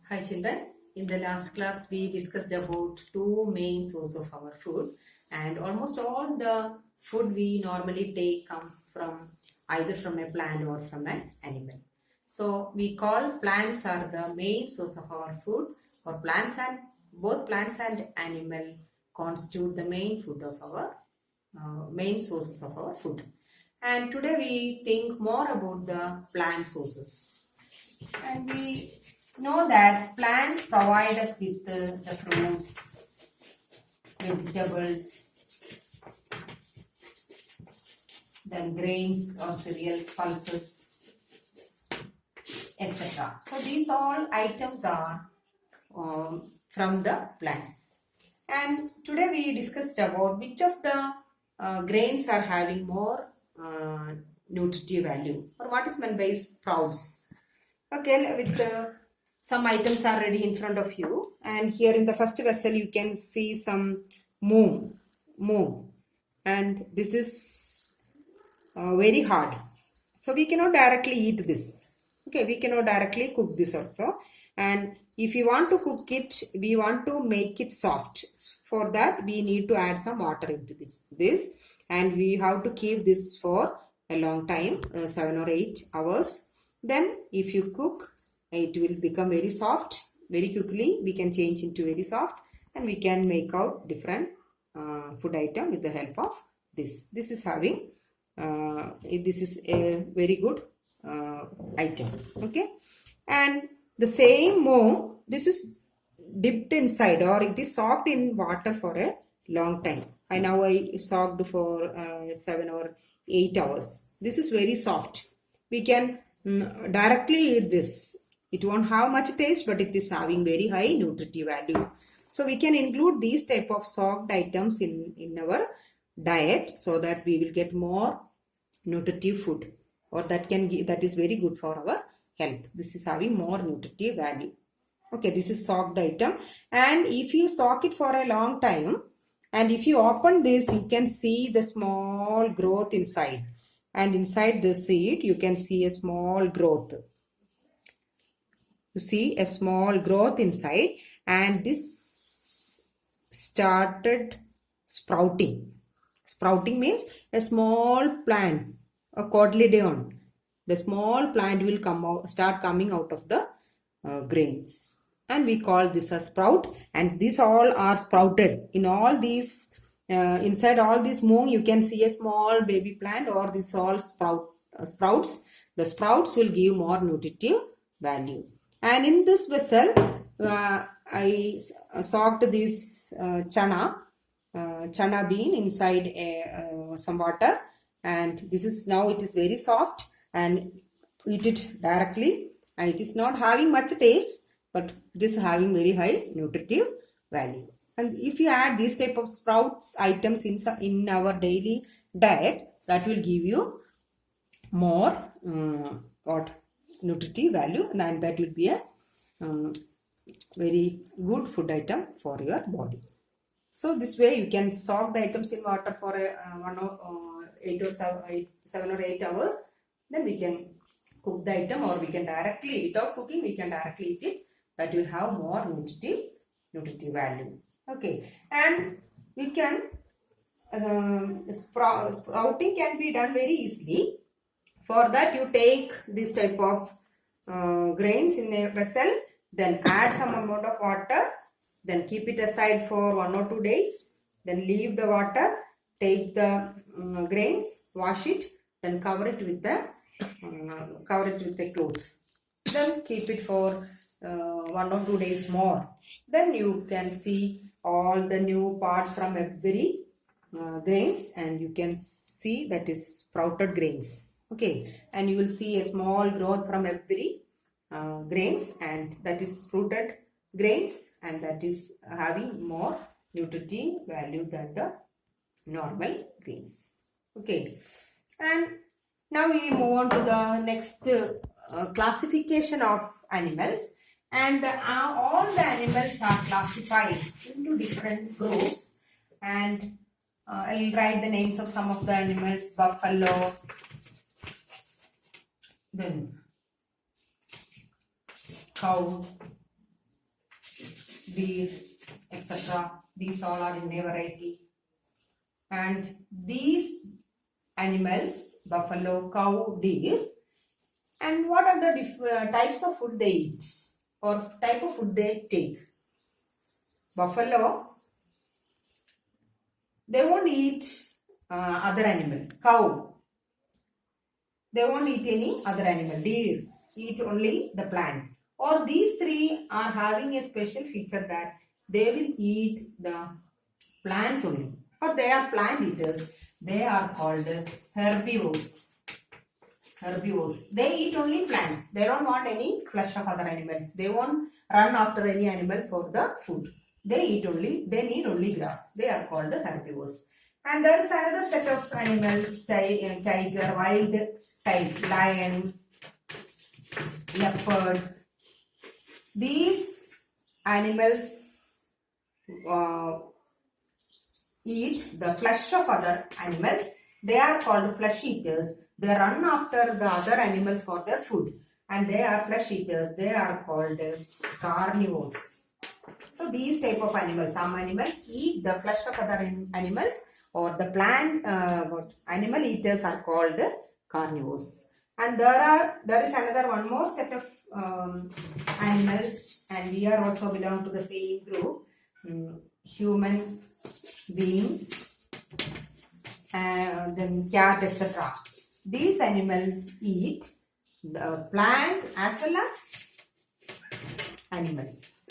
Hi children, in the last class we discussed about two main sources of our food, and almost all the food we normally take comes from either from a plant or from an animal. So we call plants are the main source of our food, or plants and both plants and animal constitute the main food of our main sources of our food. And today we think more about the plant sources. And we know that plants provide us with the fruits, vegetables, then grains or cereals, pulses, etc. So these all items are from the plants. And today we discussed about which of the grains are having more nutritive value, or what is meant by sprouts. Okay, with some items are ready in front of you, and here in the first vessel you can see some moong, and this is very hard, so we cannot directly eat this. Okay, we cannot directly cook this also, and if you want to cook it, we want to make it soft. For that we need to add some water into this, and we have to keep this for a long time, 7 or 8 hours. Then if you cook, it will become very soft very quickly. We can change into very soft, and we can make out different food item with the help of this. This is having this is a very good item. Okay, and the same moong, this is dipped inside, or it is soaked in water for a long time. I soaked for 7 or 8 hours. This is very soft. We can directly eat this. It won't have much taste, but it is having very high nutritive value. So we can include these type of soaked items in our diet, so that we will get more nutritive food, or that is very good for our health. This is having more nutritive value. Okay, this is soaked item, and if you soak it for a long time, and if you open this, you can see the small growth inside, and inside the seed you can see a small growth. You see a small growth inside, and this started sprouting. Sprouting means a small plant, a cotyledon. The small plant will start coming out of the grains, and we call this a sprout. And these all are sprouted. In all these inside all this moong, you can see a small baby plant, or this all sprouts. The sprouts will give more nutritive value. And in this vessel I soaked this chana bean inside some water, and this is now it is very soft, and eat it directly, and it is not having much taste, but it is having very high nutritive value. And if you add these type of sprouts items in our daily diet, that will give you more nutritive value, and that will be a very good food item for your body. So this way you can soak the items in water for 7 or 8 hours. Then we can cook the item, or we can directly, without cooking, we can directly eat it. That will have more nutritive value. Okay, and we can sprouting can be done very easily. For that, you take this type of grains in a vessel, then add some amount of water, then keep it aside for 1 or 2 days, then leave the water, take the grains, wash it, then cover it with the cloth, then keep it for 1 or 2 days more. Then you can see all the new parts from every grains, and you can see that is sprouted grains. Okay, and you will see a small growth from every grains, and that is fruited grains, and that is having more nutritive value than the normal grains. Okay, and now we move on to the next classification of animals, and all the animals are classified into different groups, and I'll write the names of some of the animals: buffalo, then cow, deer, etc. These all are in a variety. And these animals, buffalo, cow, deer, and what are the types of food they eat or type of food they take? Buffalo, they won't eat other animal. Cow, they won't eat any other animal. Deer, eat only the plant. Or these three are having a special feature that they will eat the plants only. Or they are plant eaters. They are called herbivores. Herbivores. They eat only plants. They don't want any flesh of other animals. They won't run after any animal for the food. They need only grass. They are called herbivores. And there is another set of animals, tiger, wild type, lion, leopard. These animals eat the flesh of other animals. They are called flesh eaters. They run after the other animals for their food. And they are flesh eaters. They are called carnivores. So these type of animals, some animals eat the flesh of other animals, or the plant animal eaters are called carnivores. And there is another one more set of animals, and we are also belong to the same group, human beings, then cat, etc. These animals eat the plant as well as animal.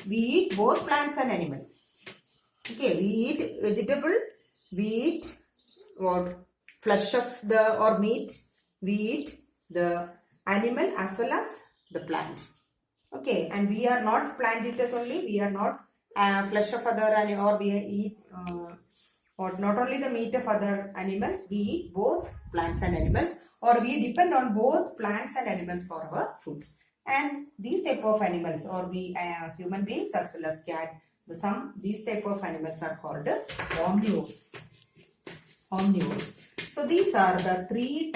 We eat both plants and animals. Okay, we eat vegetable, we eat what flesh of the or meat, we eat the animal as well as the plant. Okay, and we are not plant eaters only. We are not flesh of other animal, or we eat or not only the meat of other animals. We eat both plants and animals, or we depend on both plants and animals for our food. And these type of animals, or we human beings as well as cat, these type of animals are called omnivores. Omnivores. So these are the three